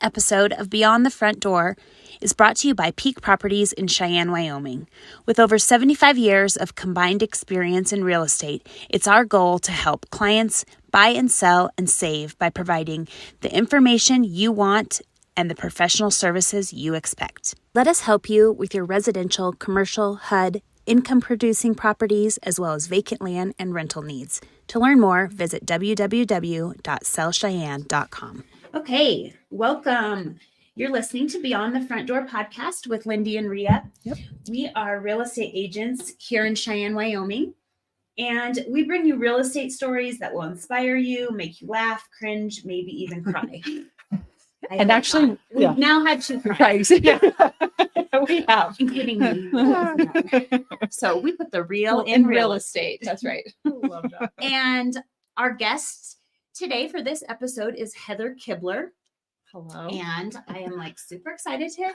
episode of Beyond the Front Door is brought to you by Peak Properties in Cheyenne, Wyoming. With over 75 years of combined experience in real estate, it's our goal to help clients buy and sell and save by providing the information you want and the professional services you expect. Let us help you with your residential, commercial, HUD, income-producing properties, as well as vacant land and rental needs. To learn more, visit www.sellcheyenne.com. Okay, welcome. You're listening to Beyond the Front Door podcast with Lindee and Rhea. Yep. We are real estate agents here in Cheyenne, Wyoming, and we bring you real estate stories that will inspire you, make you laugh, cringe, maybe even cry. And actually, we've now had two cries. Right. We have, including me. So we put the real in real estate. That's right. Love that. And our guest today for this episode is Heather Kibler. Hello. And I am super excited to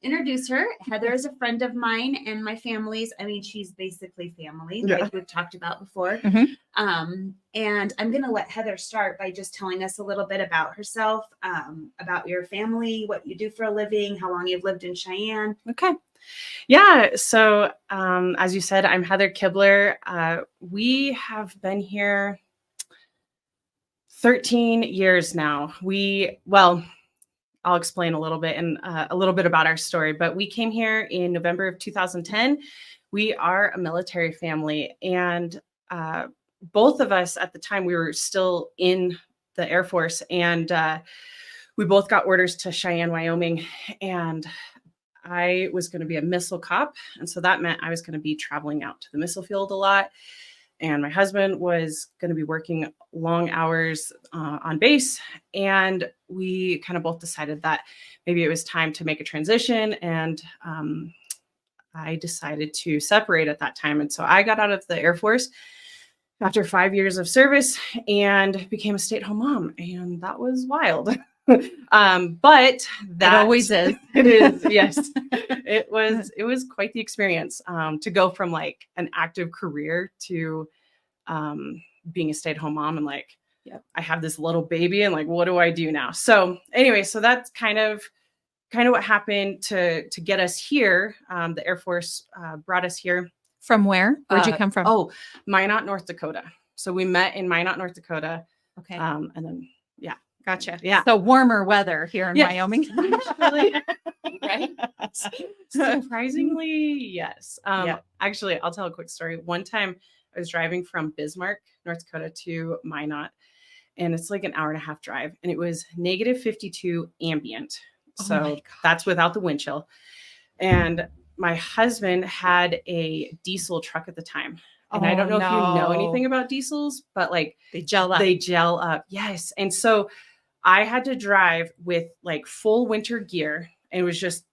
introduce her. Heather is a friend of mine and my family's. I mean, she's basically family, like we've talked about before. Mm-hmm. And I'm going to let Heather start by just telling us a little bit about herself, about your family, what you do for a living, how long you've lived in Cheyenne. Okay. Yeah. So, as you said, I'm Heather Kibler. We have been here 13 years now. I'll explain a little bit and a little bit about our story, but we came here in November of 2010. We are a military family, and both of us at the time, we were still in the Air Force, and we both got orders to Cheyenne, Wyoming, and I was going to be a missile cop. And so that meant I was going to be traveling out to the missile field a lot. And my husband was going to be working long hours on base. And we kind of both decided that maybe it was time to make a transition. And I decided to separate at that time. And so I got out of the Air Force after 5 years of service and became a stay-at-home mom. And that was wild. But that it always is. It is. Yes. It was quite the experience to go from an active career to being a stay-at-home mom and I have this little baby and what do I do now? So anyway, so that's kind of what happened to get us here. The Air Force brought us here. From where? Where'd you come from? Oh, Minot, North Dakota. So we met in Minot, North Dakota. Okay. And then, yeah. Gotcha. Yeah. So warmer weather here in Wyoming. Actually, right? Surprisingly, yes. Actually, I'll tell a quick story. One time I was driving from Bismarck, North Dakota to Minot, and it's an hour and a half drive, and it was -52 ambient. So that's without the wind chill. And my husband had a diesel truck at the time. And I don't know if you know anything about diesels, but they gel up. They gel up. Yes. And so I had to drive with full winter gear. And it was just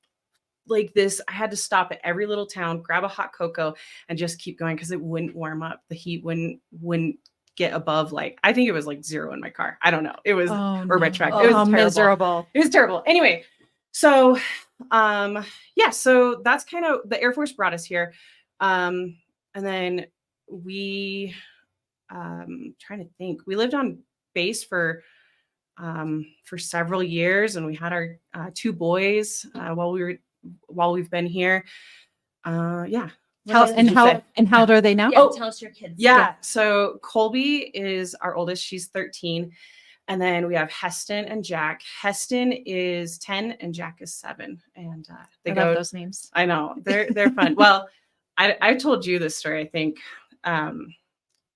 this. I had to stop at every little town, grab a hot cocoa, and just keep going because it wouldn't warm up. The heat wouldn't get above I think it was 0 in my car. I don't know. It was or my truck. It was terrible. Miserable. It was terrible. Anyway, so so that's kind of the Air Force brought us here. And then we trying to think. We lived on base for several years, and we had our 2 boys while we've been here. How old are they now? Yeah, tell us your kids. Yeah. So Colby is our oldest. She's 13. And then we have Heston and Jack. Heston is 10 and Jack is 7. And I love those names. I know. They're fun. Well, I told you this story, I think.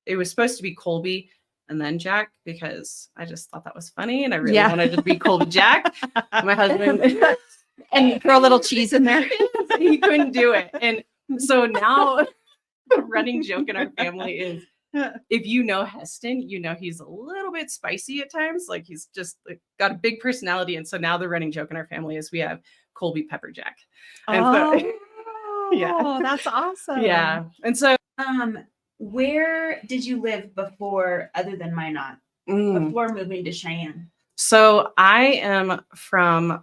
It was supposed to be Colby and then Jack because I just thought that was funny and I really wanted to be Colby Jack. My husband and throw a little cheese in there. He couldn't do it. And so now the running joke in our family is if you know Heston, you know he's a little bit spicy at times. He's just got a big personality. And so now the running joke in our family is we have Colby Pepper Jack. And so, that's awesome. Yeah. And so where did you live before, other than Minot, before moving to Cheyenne? So I am from,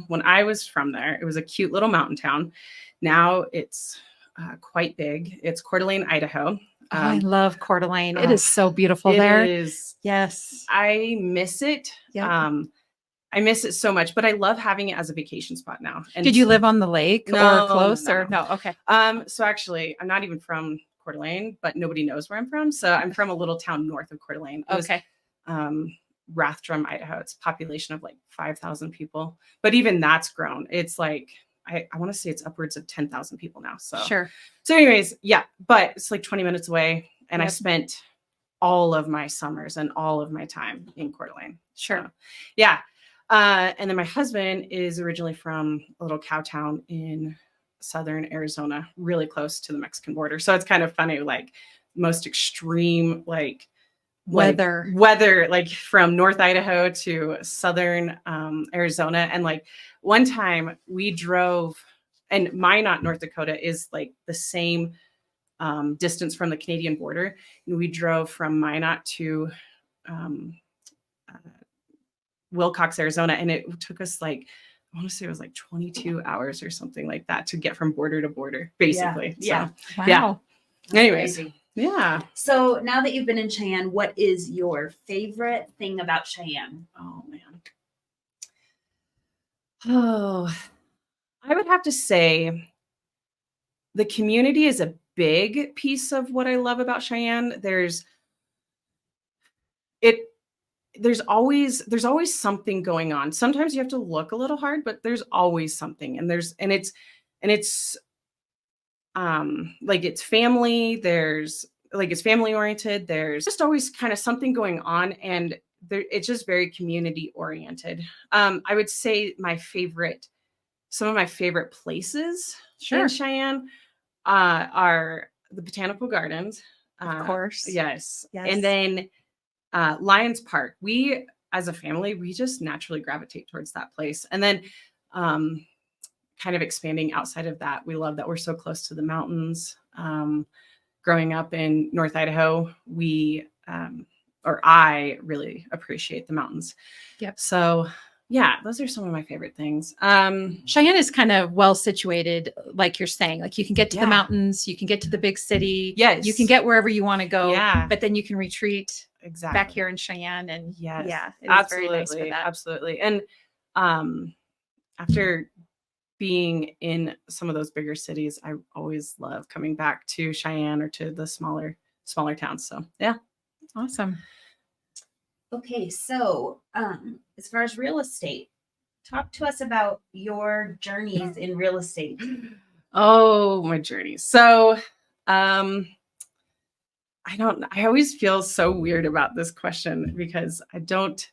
when I was from there, it was a cute little mountain town. Now it's quite big. It's Coeur d'Alene, Idaho. I love Coeur d'Alene. It is so beautiful there. It is. Yes. I miss it. Yep. I miss it so much, but I love having it as a vacation spot now. And Did you live on the lake No, or close no, or no. no? Okay. So actually, I'm not even from Coeur d'Alene, but nobody knows where I'm from. So I'm from a little town north of Coeur d'Alene. It was, Okay. Rathdrum, Idaho. It's a population of like 5,000 people, but even that's grown. It's like I want to say it's upwards of 10,000 people now. So Sure. So anyways, yeah, but it's like 20 minutes away, and I Yep. spent all of my summers and all of my time in Coeur d'Alene. Sure. So, yeah. And then my husband is originally from a little cow town in southern Arizona, really close to the Mexican border. So it's kind of funny, like most extreme, like Weather. like from North Idaho to southern Arizona. And like one time we drove, and Minot, North Dakota is like the same distance from the Canadian border. And we drove from Minot to uh, Wilcox, Arizona. And it took us like, I want to say it was like 22 hours or something like that to get from border to border, basically. Yeah. So, Wow. yeah. That's Anyways, crazy. yeah. So now that you've been in Cheyenne, what is your favorite thing about Cheyenne? Oh, man. Oh, I would have to say the community is a big piece of what I love about Cheyenne. There's always something going on. Sometimes you have to look a little hard, but there's always something. And it's like it's family, it's family oriented. There's just always kind of something going on, and it's just very community oriented. I would say some of my favorite places in Cheyenne are the botanical gardens. Of course. Yes. Yes. And then Lions Park. We, as a family, we just naturally gravitate towards that place. And then kind of expanding outside of that, we love that we're so close to the mountains. Growing up in North Idaho, I really appreciate the mountains. Yep. So yeah, those are some of my favorite things. Cheyenne is kind of well situated, like you're saying. Like you can get to the mountains, you can get to the big city. Yes. You can get wherever you want to go. Yeah. But then you can retreat Exactly. back here in Cheyenne. And yes. yeah, it is absolutely, very nice for that. Absolutely. And after being in some of those bigger cities, I always love coming back to Cheyenne or to the smaller towns. So yeah. Awesome. Okay, so as far as real estate, talk to us about your journeys in real estate. Oh, my journey. So I always feel so weird about this question because I don't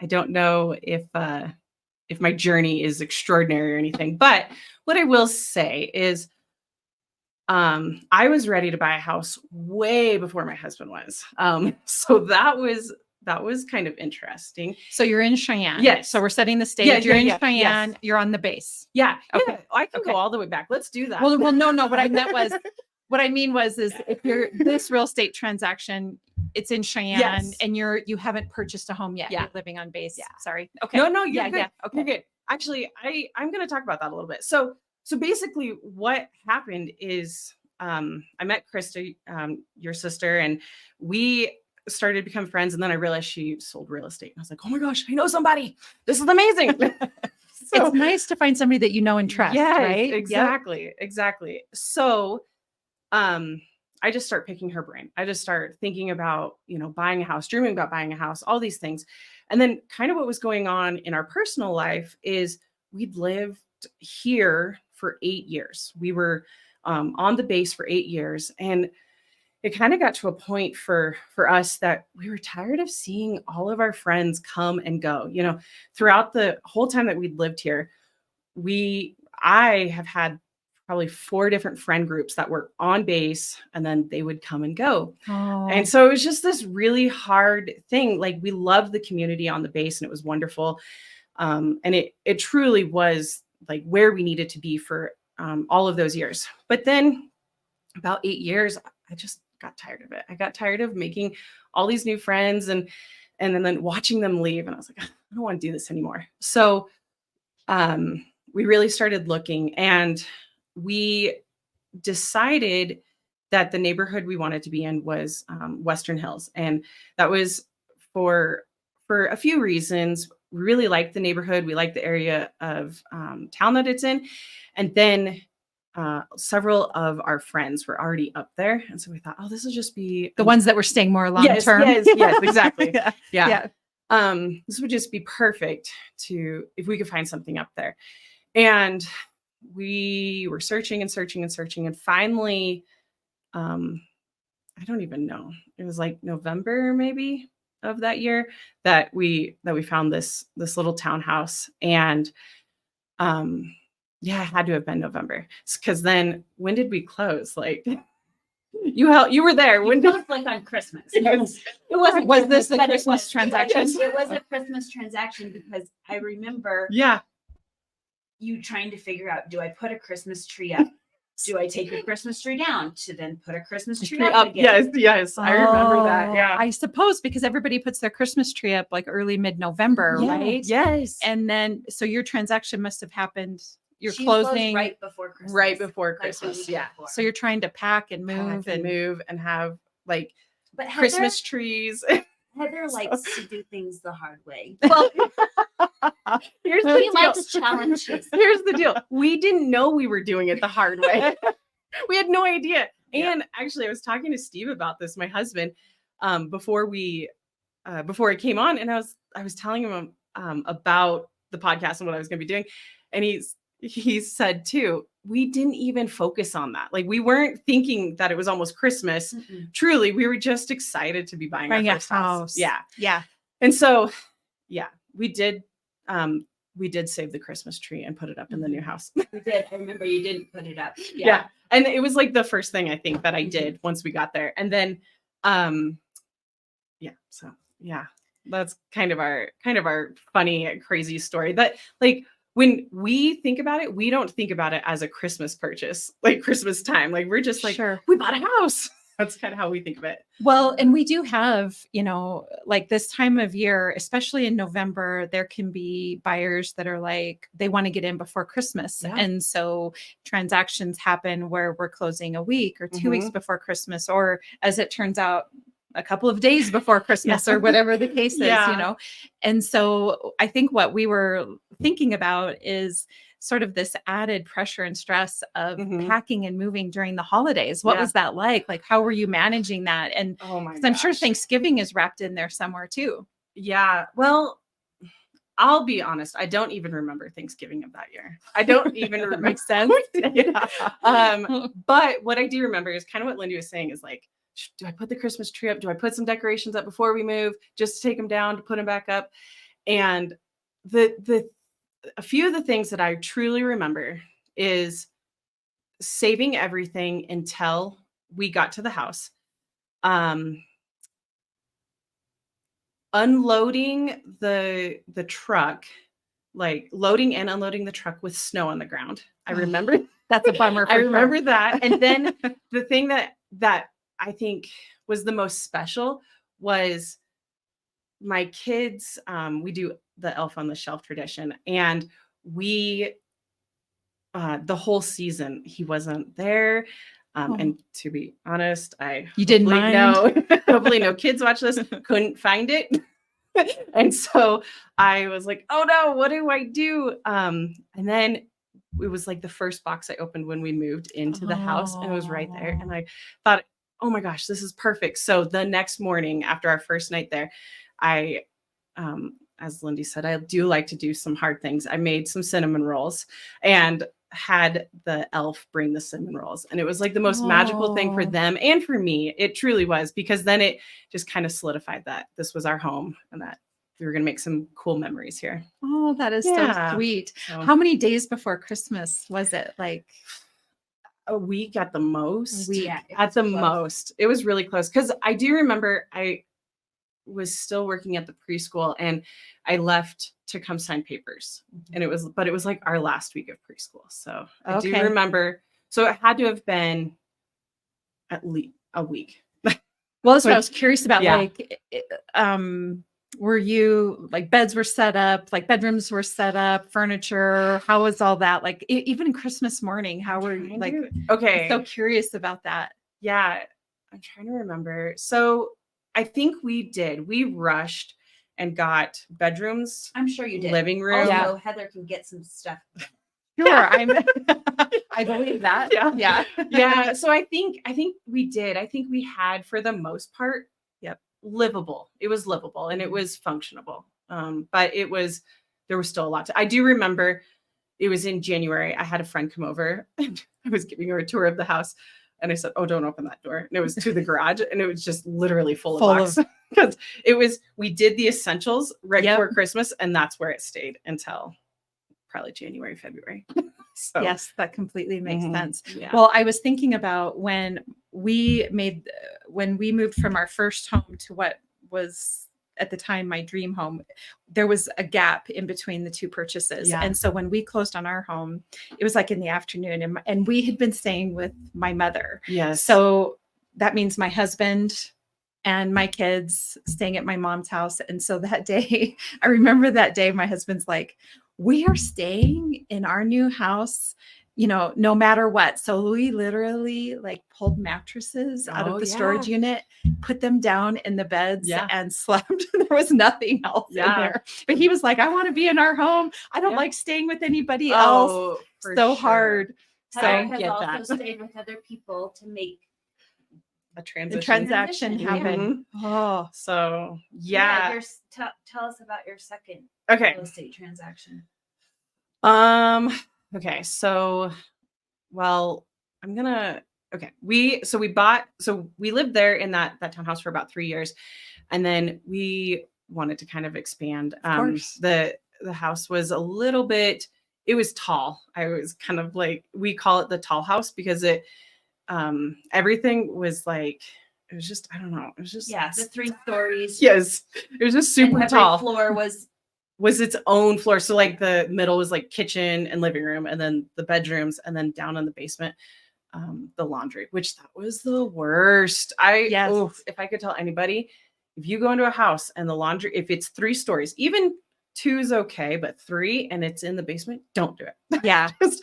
know if my journey is extraordinary or anything. But what I will say is I was ready to buy a house way before my husband was. So that was kind of interesting. So you're in Cheyenne. Yes. So we're setting the stage. Yeah, You're in yeah, Cheyenne. yes. You're on the base. Yeah. Okay. Yeah, I can Okay. go all the way back. Let's do that. Well, no. What I mean was if you're this real estate transaction, it's in Cheyenne Yes. and you haven't purchased a home yet. Yeah. You're living on base. Yeah. Sorry. Okay. No, you're yeah, good. yeah. Okay. You're good. Actually, I'm going to talk about that a little bit. So basically what happened is I met Krista, your sister, and we started to become friends. And then I realized she sold real estate. And I was like, oh my gosh, I know somebody. This is amazing. It's nice to find somebody that you know and trust, yes, right? Exactly. So I just start picking her brain. I just start thinking about, buying a house, dreaming about buying a house, all these things. And then kind of what was going on in our personal life is we'd lived here for 8 years. We were on the base for 8 years. And it kind of got to a point for us that we were tired of seeing all of our friends come and go. Throughout the whole time that we'd lived here, I have had probably 4 different friend groups that were on base, and then they would come and go. Oh. And so it was just this really hard thing. Like we loved the community on the base and it was wonderful. And it truly was like where we needed to be for all of those years. But then about 8 years, I just got tired of it. I got tired of making all these new friends and then watching them leave. And I was like, I don't want to do this anymore. So we really started looking, and we decided that the neighborhood we wanted to be in was Western Hills. And that was for a few reasons. really liked the neighborhood. We liked the area of town that it's in. And then several of our friends were already up there. And so we thought, oh, this will just be The ones that were staying more long yes, term. yes, exactly. Yeah. Yeah. This would just be perfect if we could find something up there. And we were searching and searching and searching. And finally, I don't even know. It was like November maybe of that year that we found this little townhouse. And yeah, it had to have been November. Because then when did we close? Like you were there. When did like on Christmas? Yes. It wasn't. Was this the but Christmas transaction? It was a Christmas transaction because I remember Yeah. you trying to figure out, do I put a Christmas tree up? Do I take a Christmas tree down to then put a Christmas tree up again? Yes. I remember that. Yeah. I suppose because everybody puts their Christmas tree up like early mid-November, right? Yes. And then so your transaction must have happened. You're She closed closing right before Christmas. Right before like the Christmas. week Yeah. before. So you're trying to pack and move Pack and move and have like But Christmas trees. Heather likes to do things the hard way. Well, here's the She deal. likes challenges. Here's the deal. We didn't know we were doing it the hard way. We had no idea. Yeah. And actually, I was talking to Steve about this, my husband, before it came on, and I was telling him about the podcast and what I was going to be doing, and he said too, we didn't even focus on that. Like we weren't thinking that it was almost Christmas. Mm-mm. Truly, we were just excited to be buying our a first house. Yeah. Yeah. And so, yeah, we did save the Christmas tree and put it up in the new house. We did. I remember you didn't put it up. Yeah. And it was like the first thing I think that I did once we got there. And then, so yeah, that's kind of our funny, crazy story that like, when we think about it, we don't think about it as a Christmas purchase, like Christmas time. Like we're just like, Sure. we bought a house. That's kind of how we think of it. Well, and we do have, like this time of year, especially in November, there can be buyers that are like, they want to get in before Christmas. Yeah. And so transactions happen where we're closing a week or 2 weeks before Christmas, or as it turns out, a couple of days before Christmas or whatever the case is, And so I think what we were thinking about is sort of this added pressure and stress of packing and moving during the holidays. What was that like? Like, how were you managing that? And oh my gosh. I'm sure Thanksgiving is wrapped in there somewhere too. Yeah. Well, I'll be honest. I don't even remember Thanksgiving of that year. I don't even remember. Makes sense. But what I do remember is kind of what Lindee was saying is like, do I put the Christmas tree up? Do I put some decorations up before we move just to take them down, to put them back up? And a few of the things that I truly remember is saving everything until we got to the house. Unloading the truck, like loading and unloading the truck with snow on the ground. I remember That's a bummer. I remember that. And then the thing that I think was the most special was my kids. We do the Elf on the Shelf tradition, and we the whole season he wasn't there. And to be honest, you didn't mind? No, hopefully no kids watch this. Couldn't find it. And so I was like, oh no, what do I do? And then it was like the first box I opened when we moved into the house, and it was right there. And I thought, oh my gosh, this is perfect. So the next morning after our first night there, I, as Lindee said, I do like to do some hard things. I made some cinnamon rolls and had the elf bring the cinnamon rolls. And it was like the most magical thing for them and for me. It truly was, because then it just kind of solidified that this was our home and that we were going to make some cool memories here. Oh, that is so sweet. So, how many days before Christmas was it? Like a week at the most. Yeah, at the most. It was really close. Because I do remember I was still working at the preschool and I left to come sign papers. And it was like our last week of preschool. So I do remember. So it had to have been at least a week. Well, that's what I was curious about. Yeah. Like, were you like beds were set up, like bedrooms were set up, furniture? How was all that? Like even Christmas morning, how were you? Like, okay. I'm so curious about that. Yeah. I'm trying to remember. So I think we rushed and got bedrooms, I'm sure you did. living room. Also, Yeah. Heather can get some stuff. Sure, I believe that. Yeah. Yeah. So I think we did. I think we had, for the most part, livable. It was livable and it was functionable. But there was still a lot I do remember it was in January. I had a friend come over and I was giving her a tour of the house. And I said, "Oh, don't open that door." And it was to the garage and it was just literally full of boxes. Because we did the essentials right before Christmas and that's where it stayed until probably January, February. So yes, that completely makes sense. Yeah. Well, I was thinking about when we moved from our first home to what was at the time my dream home, there was a gap in between the two purchases. Yeah. And so when we closed on our home, it was like in the afternoon and we had been staying with my mother. Yes. So that means my husband and my kids staying at my mom's house. And so that day, I remember that day, my husband's like, "We are staying in our new house, no matter what." So we literally like pulled mattresses out of the storage unit, put them down in the beds and slept. There was nothing else in there. But he was like, "I want to be in our home. I don't like staying with anybody else." So hard. Heather has also stayed with other people to make a transaction happen. Oh, so tell us about your second real estate transaction. Okay, so we lived there in that townhouse for about 3 years, and then we wanted to kind of expand. Of course. The house was a little bit, it was tall. I was kind of like, we call it the tall house because everything was like, it was just, I don't know, it was just the 3 stories. Yes, it was just super and tall. Every floor was its own floor. So like the middle was like kitchen and living room, and then the bedrooms, and then down in the basement, the laundry, which that was the worst. If I could tell anybody, if you go into a house and the laundry, if it's 3 stories, even 2 is okay, but 3 and it's in the basement, don't do it. Yeah. Just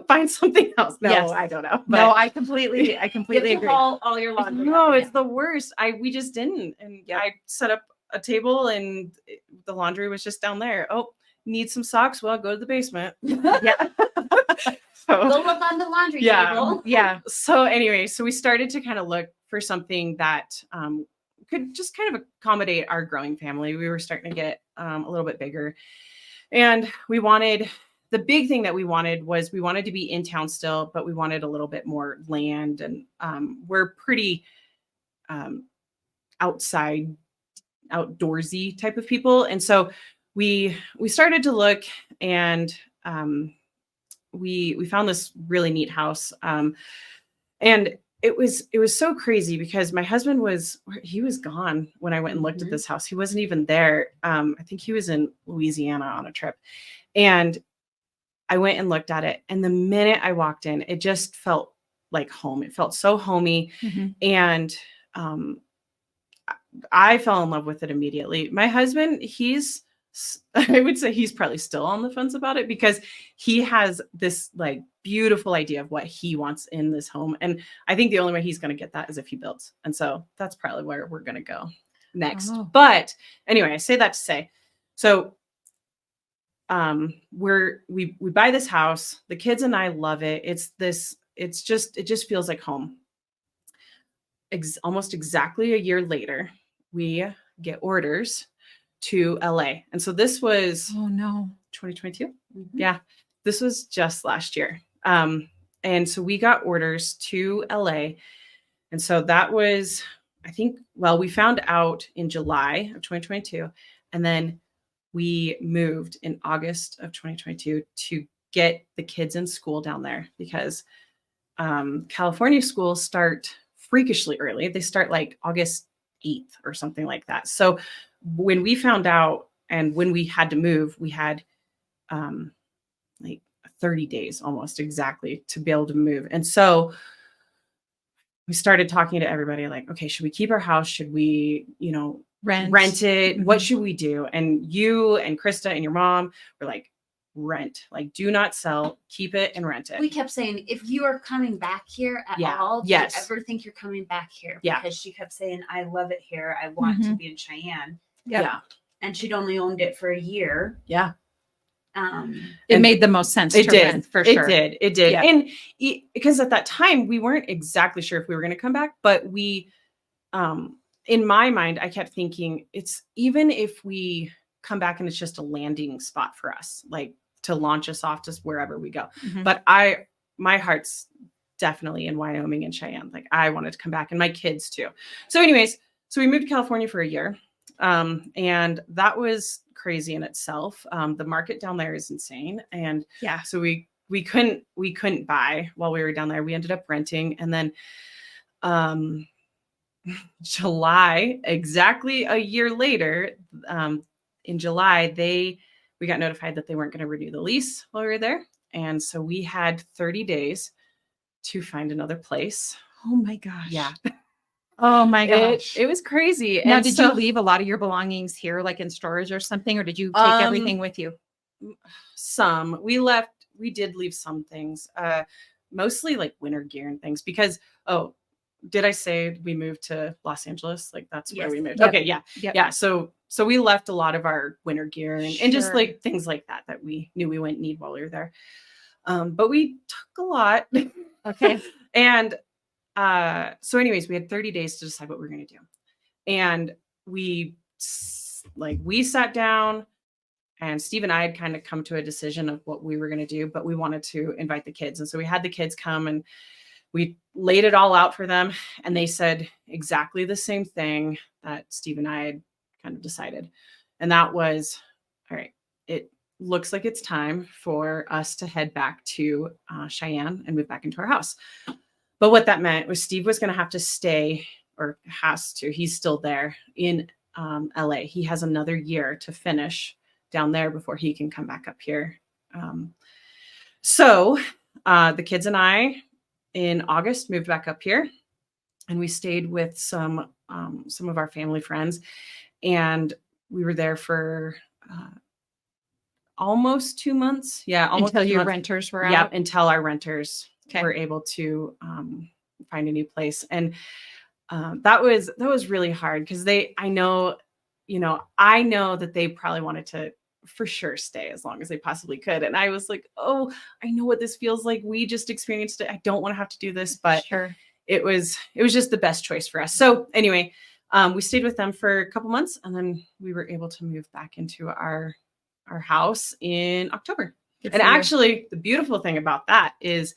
find something else. No, I don't know. But no, I completely agree. All your laundry. No, it's the worst. We just didn't. And I set up a table and the laundry was just down there. Oh, need some socks? Well, go to the basement. Yeah. Go look on the laundry table. Yeah. So anyway, we started to kind of look for something that could just kind of accommodate our growing family. We were starting to get a little bit bigger. And the big thing that we wanted to be in town still, but we wanted a little bit more land. And we're pretty outdoorsy type of people. And so we started to look, and we found this really neat house. And it was so crazy because my husband was gone when I went and looked at this house. He wasn't even there. I think he was in Louisiana on a trip. And I went and looked at it. And the minute I walked in, it just felt like home. It felt so homey. Mm-hmm. And I fell in love with it immediately. My husband, I would say he's probably still on the fence about it because he has this like beautiful idea of what he wants in this home. And I think the only way he's going to get that is if he builds. And so that's probably where we're going to go next. Oh. But anyway, I say that to say, so we buy this house, the kids and I love it. It just feels like home. Almost exactly a year later, we get orders to LA. And so this was 2022. Mm-hmm. Yeah. This was just last year. And so we got orders to LA. And so that was, I think, we found out in July of 2022. And then we moved in August of 2022 to get the kids in school down there because California schools start freakishly early. They start like August 8th or something like that. So when we found out and when we had to move, we had like 30 days almost exactly to be able to move. And so we started talking to everybody like, okay, should we keep our house? Should we, rent it? Mm-hmm. What should we do? And you and Krista and your mom were like, rent, like do not sell, keep it and rent it. We kept saying, if you are coming back here at all, do you ever think you're coming back here? Yeah. Because she kept saying, I love it here. I want to be in Cheyenne. Yeah. and she'd only owned it for a year. Yeah. It made the most sense to rent, for sure. It did. Yeah. And because at that time we weren't exactly sure if we were going to come back, but we, in my mind, I kept thinking it's even if we come back and it's just a landing spot for us, like to launch us off to wherever we go. Mhm. But my heart's definitely in Wyoming and Cheyenne. Like I wanted to come back, and my kids too. So anyways, so we moved to California for a year. And that was crazy in itself. The market down there is insane. And Yeah. so we couldn't buy while we were down there. We ended up renting, and then, July, exactly a year later, in July, we got notified that they weren't going to renew the lease while we were there. And so we had 30 days to find another place. Oh my gosh. Yeah. Oh my gosh. It was crazy. Now, And did you leave a lot of your belongings here, like in storage or something, or did you take everything with you? Some. We did leave some things, mostly like winter gear and things because, did I say we moved to Los Angeles? Like that's where we moved. Yep. Okay. Yeah. Yep. Yeah. So we left a lot of our winter gear and just Sure. like things like that we knew we wouldn't need while we were there. But we took a lot. Okay. And so anyways, we had 30 days to decide what we were going to do. And we sat down, and Steve and I had kind of come to a decision of what we were going to do, but we wanted to invite the kids. And so we had the kids come, and we laid it all out for them. And they said exactly the same thing that Steve and I had kind of decided. And that was, all right, it looks like it's time for us to head back to Cheyenne and move back into our house. But what that meant was Steve was going to have to stay, or has to, he's still there in LA. He has another year to finish down there before he can come back up here. So the kids and I in August moved back up here, and we stayed with some of our family friends, and we were there for almost 2 months. Yeah. Almost Until 2 your months. renters were Yeah. out. Until our renters Okay. were able to find a new place. And that was really hard because I know that they probably wanted to for sure stay as long as they possibly could. And I was like, oh, I know what this feels like. We just experienced it. I don't want to have to do this, but Sure. it was just the best choice for us. So anyway, we stayed with them for a couple months, and then we were able to move back into our house in October. Good And for you. actually, the beautiful thing about that is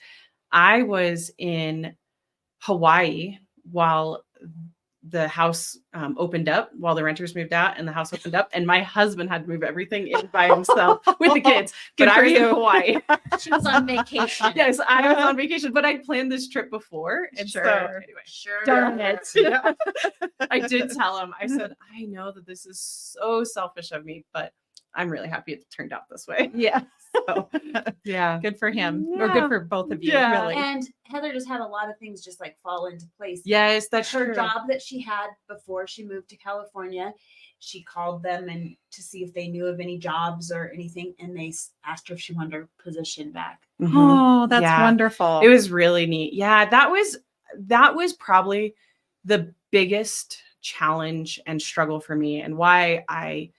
I was in Hawaii while the house opened up, while the renters moved out and the house opened up, and my husband had to move everything in by himself with the kids. Good But for I was you. in Hawaii. She was on vacation. Yes, I was on vacation, but I planned this trip before. And so Sure. anyway. Sure. Darn it. Yeah. I did tell him, I said, I know that this is so selfish of me, but I'm really happy it turned out this way. Yeah. So, yeah. Good for him. Or Yeah. good for both of you, Yeah. really. And Heather just had a lot of things just like fall into place. Yes, that's Her true. job that she had before she moved to California, she called them and to see if they knew of any jobs or anything, and they asked her if she wanted her position back. Mhm. Oh, that's Yeah. wonderful. It was really neat. Yeah, that was probably the biggest challenge and struggle for me, and why I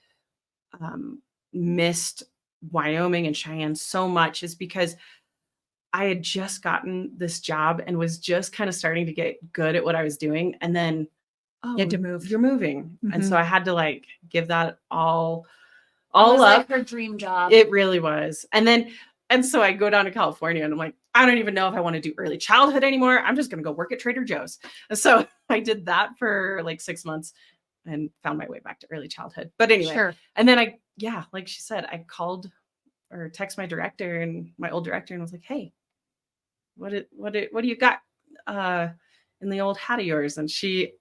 missed Wyoming and Cheyenne so much is because I had just gotten this job and was just kind of starting to get good at what I was doing. And then, You had to move. You're moving. And Mhm. so I had to like give that all It was up. like her dream job. It really was. And so I go down to California, and I'm like, I don't even know if I want to do early childhood anymore. I'm just going to go work at Trader Joe's. And so I did that for like 6 months and found my way back to early childhood. But anyway, Sure. and then like she said, I called or text my director, and my old director, and was like, hey, what do you got in the old hat of yours? And she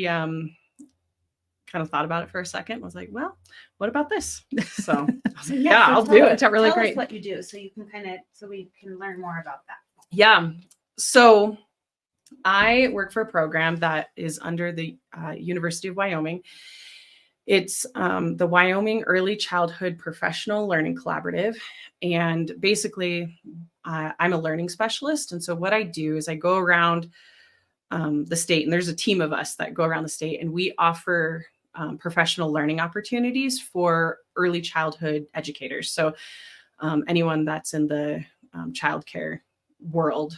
kind of thought about it for a second and was like, well, what about this? So I was like, yeah, I'll do it. Tell really Tell great. us what you do so you can so we can learn more about that. Yeah. So I work for a program that is under the University of Wyoming. It's the Wyoming Early Childhood Professional Learning Collaborative. And basically, I'm a learning specialist. And so what I do is I go around the state, and there's a team of us that go around the state, and we offer professional learning opportunities for early childhood educators. So anyone that's in the childcare world,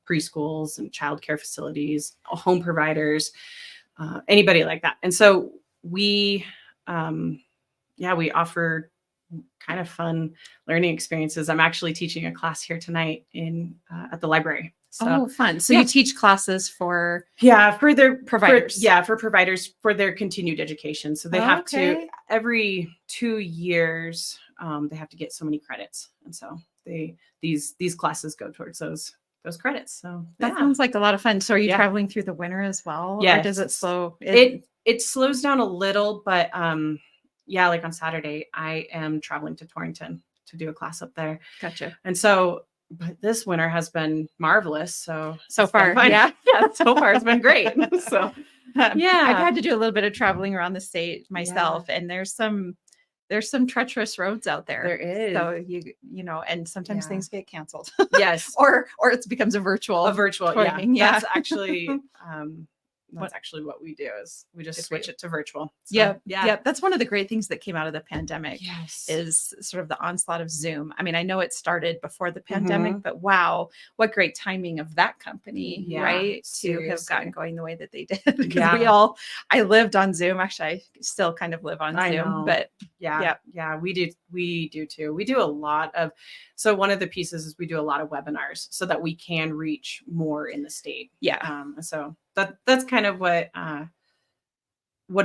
preschools and childcare facilities, home providers, anybody like that. And so we offer kind of fun learning experiences. I'm actually teaching a class here tonight at the library. So, fun. So you teach classes for for their providers. For providers for their continued education. So they have to every 2 years, they have to get so many credits. And so these classes go towards those credits. So that sounds like a lot of fun. So are you traveling through the winter as well? Yeah. Or does it slow? It slows down a little, but like on Saturday, I am traveling to Torrington to do a class up there. Gotcha. And so, but this winter has been marvelous. So far, so far it's been great. So I've had to do a little bit of traveling around the state myself, and there's some treacherous roads out there. There is. So you know, and sometimes things get canceled. Yes. or it becomes a virtual. Touring. Yeah. That's actually what we do is we just switch it to virtual. So, That's one of the great things that came out of the pandemic. Yes. Is sort of the onslaught of Zoom. I mean, I know it started before the pandemic, but wow, what great timing of that company, right? Seriously. To have gotten going the way that they did. Because I lived on Zoom. Actually, I still kind of live on Zoom, but we do too. We do a lot of, so one of the pieces is we do a lot of webinars so that we can reach more in the state. So that's kind of what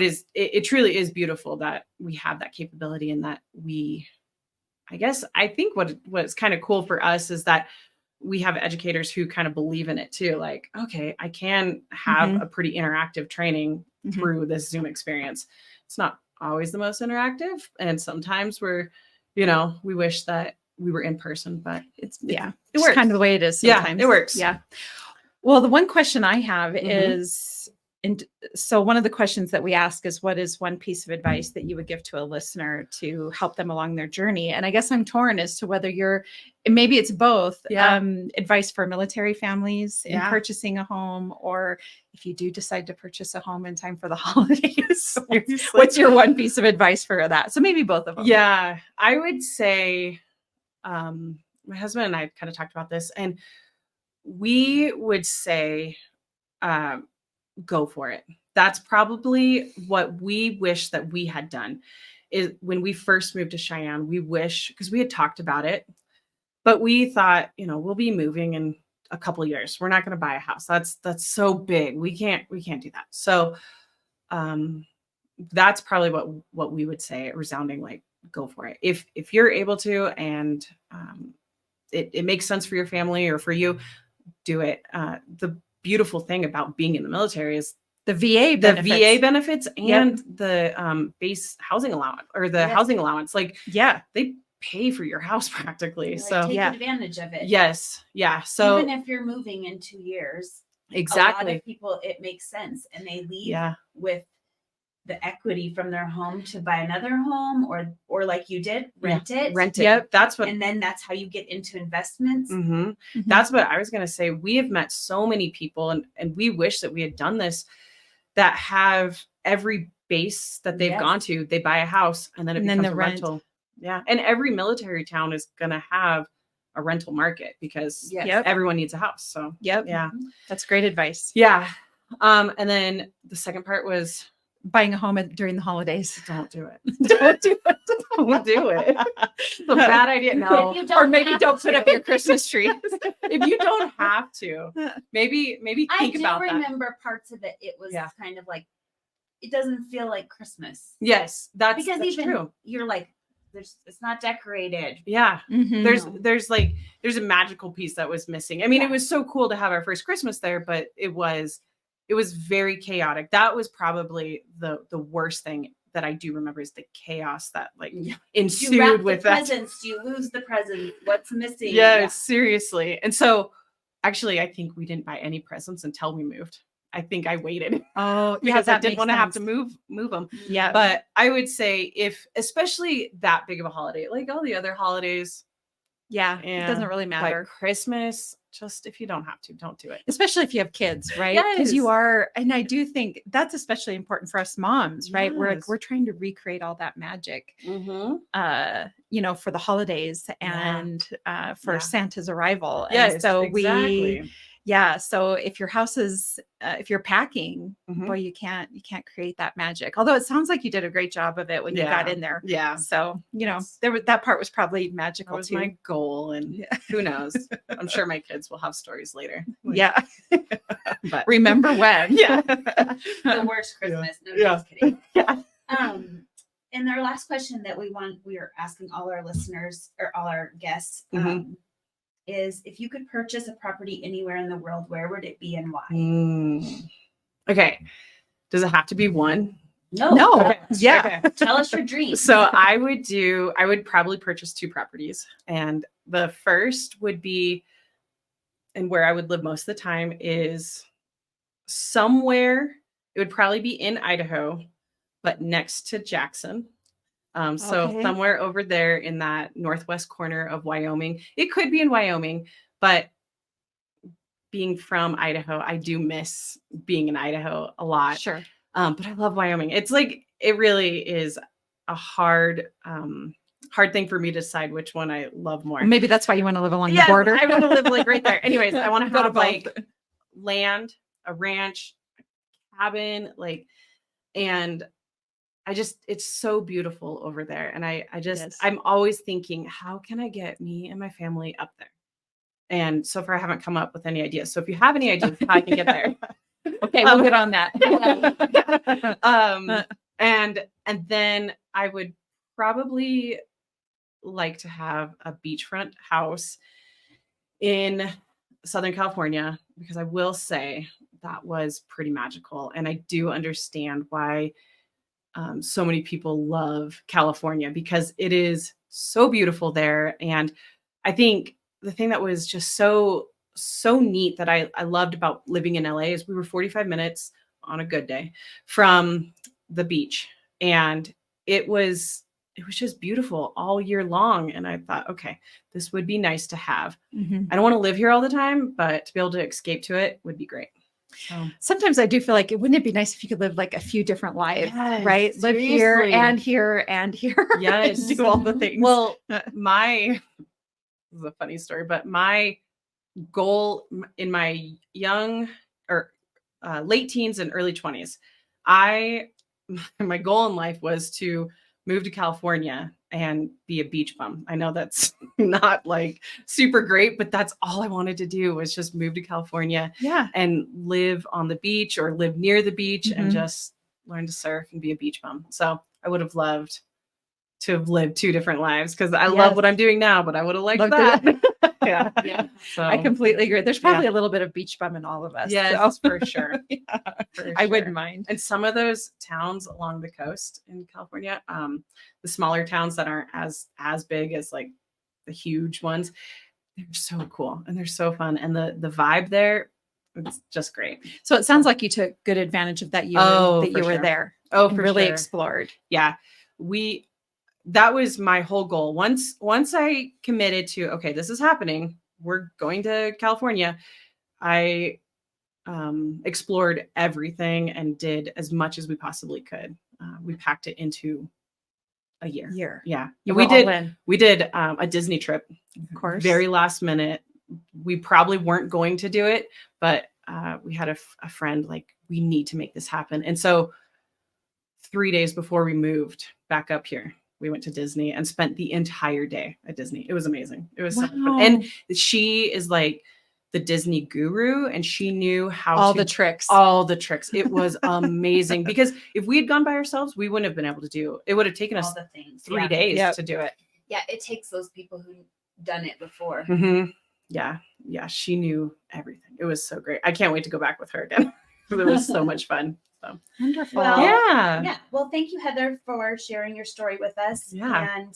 is, it truly is beautiful that we have that capability, and that I think what's kind of cool for us is that we have educators who kind of believe in it too. Like, okay, I can have a pretty interactive training through this Zoom experience. It's not always the most interactive, and sometimes we wish that we were in person, but it works. Kind of the way it is sometimes. Yeah, it works. Yeah. Well, the one question I have is, and so one of the questions that we ask is, what is one piece of advice that you would give to a listener to help them along their journey? And I guess I'm torn as to whether maybe it's both, advice for military families in purchasing a home, or if you do decide to purchase a home in time for the holidays, what's your one piece of advice for that? So maybe both of them. Yeah, I would say, my husband and I kind of talked about this, and we would say, go for it. That's probably what we wish that we had done. Is when we first moved to Cheyenne, because we had talked about it, but we thought, we'll be moving in a couple of years. We're not going to buy a house. That's so big. We can't do that. So, that's probably what we would say, resounding, like, go for it. If you're able to, and it makes sense for your family or for you, do it. The beautiful thing about being in the military is the VA benefits and the base housing allowance, or the housing allowance. Like, they pay for your house practically. So take advantage of it. Yes. Yeah. So even if you're moving in 2 years, exactly, a lot of people, it makes sense, and they leave with the equity from their home to buy another home, or like you did, rent it. Yep. And then that's how you get into investments. That's what I was going to say. We have met so many people, and we wish that we had done this, that have every base that they've gone to, they buy a house, and then it becomes a rental. Yeah. And every military town is going to have a rental market, because everyone needs a house. So that's great advice. Yeah. And then the second part was buying a home during the holidays. Don't do it. Don't do it. Don't do it. It's a bad idea. No. Or maybe don't put up your Christmas tree. If you don't have to, maybe think about that. I do remember parts of it. It was kind of like, it doesn't feel like Christmas. Yes, that's true. You're like, it's not decorated. Yeah. There's a magical piece that was missing. I mean, it was so cool to have our first Christmas there, but it was very chaotic. That was probably the worst thing that I do remember, is the chaos that ensued with that. Presents, you lose the present. What's missing? Yeah, seriously. And so actually, I think we didn't buy any presents until we moved. I think I waited. Oh, because I didn't want to have to move them. Yeah. But I would say, especially that big of a holiday, like all the other holidays, Yeah. It doesn't really matter. But Christmas, just if you don't have to, don't do it. Especially if you have kids, right? Because you are, and I do think that's especially important for us moms, right? We're trying to recreate all that magic, you know, for the holidays and for Santa's arrival. And so exactly. so if your house is if you're packing, boy, you can't create that magic. Although it sounds like you did a great job of it when you got in there. Yeah. So, you know, that part was probably magical. That was too. my goal. And who knows? I'm sure my kids will have stories later. Like, but remember when? The worst Christmas. No, just kidding. And our last question that we are asking all our listeners or all our guests is, if you could purchase a property anywhere in the world, where would it be and why? Okay. Does it have to be one? No. Okay. Yeah. Okay. Tell us your dream. So I would probably purchase 2 properties. And the first would be, and where I would live most of the time, is somewhere. It would probably be in Idaho, but next to Jackson. So somewhere over there in that northwest corner of Wyoming. It could be in Wyoming, but being from Idaho, I do miss being in Idaho a lot. Sure. But I love Wyoming. It's like, it really is a hard thing for me to decide which one I love more. Maybe that's why you want to live along the border. I want to live like right there. Anyways, I want to have like land, a ranch, a cabin, like, and it's so beautiful over there. And I'm always thinking, how can I get me and my family up there? And so far I haven't come up with any ideas. So if you have any ideas how I can get there, okay, we'll get on that. And then I would probably like to have a beachfront house in Southern California, because I will say that was pretty magical. And I do understand why so many people love California, because it is so beautiful there. And I think the thing that was just so neat that I loved about living in LA is we were 45 minutes on a good day from the beach. And it was just beautiful all year long. And I thought, okay, this would be nice to have. I don't want to live here all the time, but to be able to escape to it would be great. Sometimes I do feel like, wouldn't it be nice if you could live like a few different lives, right? Live here and here and here. Yes. And do all the things. Well, this is a funny story, but my goal in my young or late teens and early 20s, my goal in life was to move to California and be a beach bum. I know that's not like super great, but that's all I wanted to do, was just move to California and live on the beach or live near the beach and just learn to surf and be a beach bum. So I would have loved to have lived 2 different lives, because I love what I'm doing now, but I would have liked that. Yeah. So I completely agree. There's probably a little bit of beach bum in all of us. Yes, for sure. I wouldn't mind. And some of those towns along the coast in California, the smaller towns that aren't as big as like the huge ones, they're so cool and they're so fun. And the vibe there, it's just great. So it sounds like you took good advantage of that year that you were there. Oh, and for really sure. explored. Yeah. That was my whole goal. Once I committed to, okay, this is happening, we're going to California, I explored everything and did as much as we possibly could. We packed it into a year. Yeah. We did a Disney trip, of course, very last minute. We probably weren't going to do it, but we had a friend like, we need to make this happen. And so 3 days before we moved back up here, we went to Disney and spent the entire day at Disney. It was amazing. It was so fun. And she is like the Disney guru, and she knew all the tricks. It was amazing, because if we had gone by ourselves, we wouldn't have been able to do it. It would have taken us 3 days to do it. Yeah. It takes those people who've done it before. Yeah. She knew everything. It was so great. I can't wait to go back with her again. It was so much fun. So wonderful. Well, yeah. Well, thank you, Heather, for sharing your story with us. Yeah. And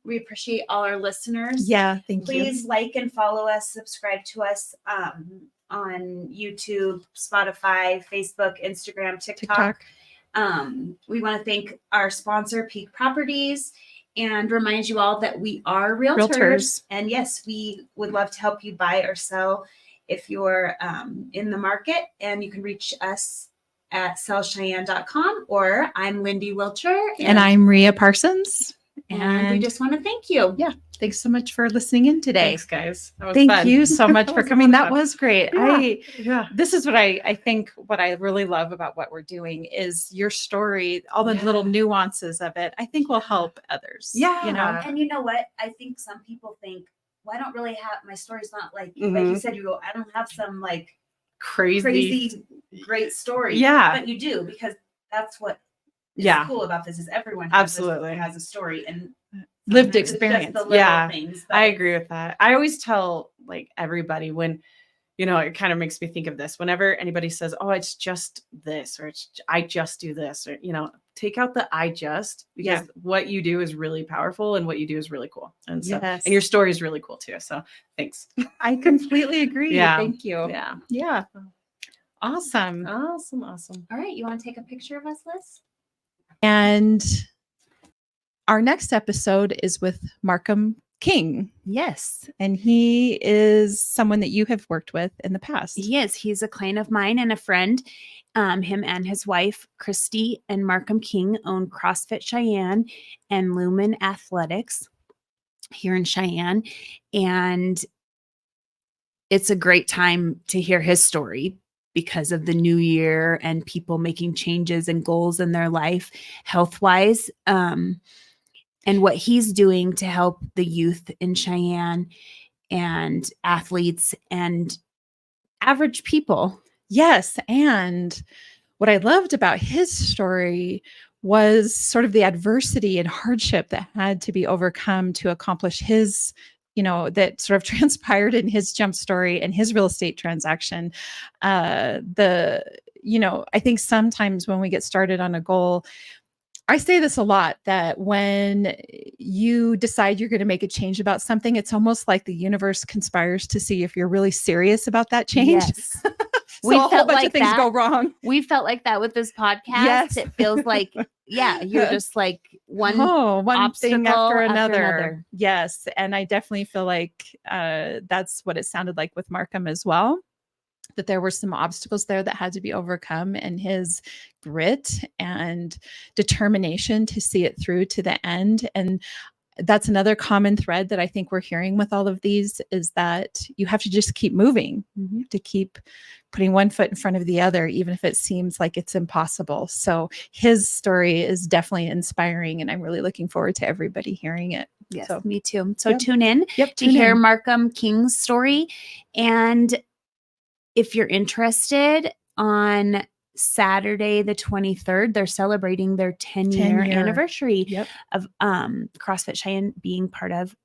we appreciate all our listeners. Yeah. Thank you. Please like and follow us, subscribe to us on YouTube, Spotify, Facebook, Instagram, TikTok. We want to thank our sponsor, Peak Properties. and remind you all that we are realtors. And yes, we would love to help you buy or sell if you're in the market. And you can reach us at sellcheyenne.com, or I'm Lindee Wilcher. And I'm Rhea Parsons. And we just want to thank you. Yeah. Thanks so much for listening in today. Thanks, guys. That was Thank fun. you so much for was a coming. lot of That fun. was great. Yeah. This is what I think what I really love about what we're doing is your story, all the little nuances of it, I think will help others. Yeah. You know? And you know what? I think some people think, well, I don't really have, my story's not like you said, you go, I don't have some like crazy great story. Yeah. But you do, because that's what is cool about this is everyone absolutely has a story and lived it's just experience. the little things, but I agree with that. I always tell like everybody when, you know, it kind of makes me think of this. Whenever anybody says, "Oh, it's just this," or I just do this," or, you know, take out the "I just," because what you do is really powerful and what you do is really cool. And so, and your story is really cool too. So thanks. I completely agree. Yeah. Thank you. Yeah. Yeah. Awesome. Awesome. All right. You want to take a picture of us, Liz? And our next episode is with Markham King. Yes. And he is someone that you have worked with in the past. He is. He's a client of mine and a friend. Him and his wife, Christy and Markham King, own CrossFit Cheyenne and Lumen Athletics here in Cheyenne. And it's a great time to hear his story because of the new year and people making changes and goals in their life health-wise. And what he's doing to help the youth in Cheyenne and athletes and average people. Yes. And what I loved about his story was sort of the adversity and hardship that had to be overcome to accomplish his, you know, that sort of transpired in his jump story and his real estate transaction. You know, I think sometimes when we get started on a goal, I say this a lot, that when you decide you're going to make a change about something, it's almost like the universe conspires to see if you're really serious about that change. Yes. So a whole bunch of things go wrong. We felt like that with this podcast. Yes. It feels like, you're just like one thing after another. another. Yes. And I definitely feel like that's what it sounded like with Markham as well. That there were some obstacles there that had to be overcome, and his grit and determination to see it through to the end. And that's another common thread that I think we're hearing with all of these, is that you have to just keep moving, to keep putting one foot in front of the other, even if it seems like it's impossible. So his story is definitely inspiring, and I'm really looking forward to everybody hearing it. Yes, So, me too. So tune in to hear Markham King's story. And if you're interested, on Saturday, the 23rd, they're celebrating their 10-year anniversary of CrossFit Cheyenne being part of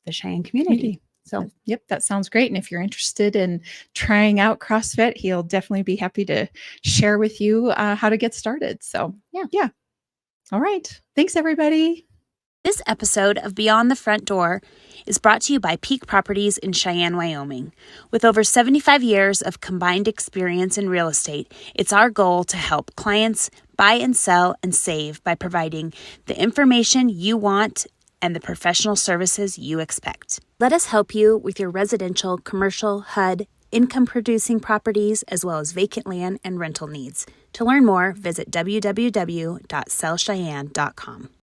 the Cheyenne community. So, that sounds great. And if you're interested in trying out CrossFit, he'll definitely be happy to share with you how to get started. So, yeah. All right. Thanks, everybody. This episode of Beyond the Front Door is brought to you by Peak Properties in Cheyenne, Wyoming. With over 75 years of combined experience in real estate, it's our goal to help clients buy and sell and save by providing the information you want and the professional services you expect. Let us help you with your residential, commercial, HUD, income-producing properties, as well as vacant land and rental needs. To learn more, visit www.sellcheyenne.com.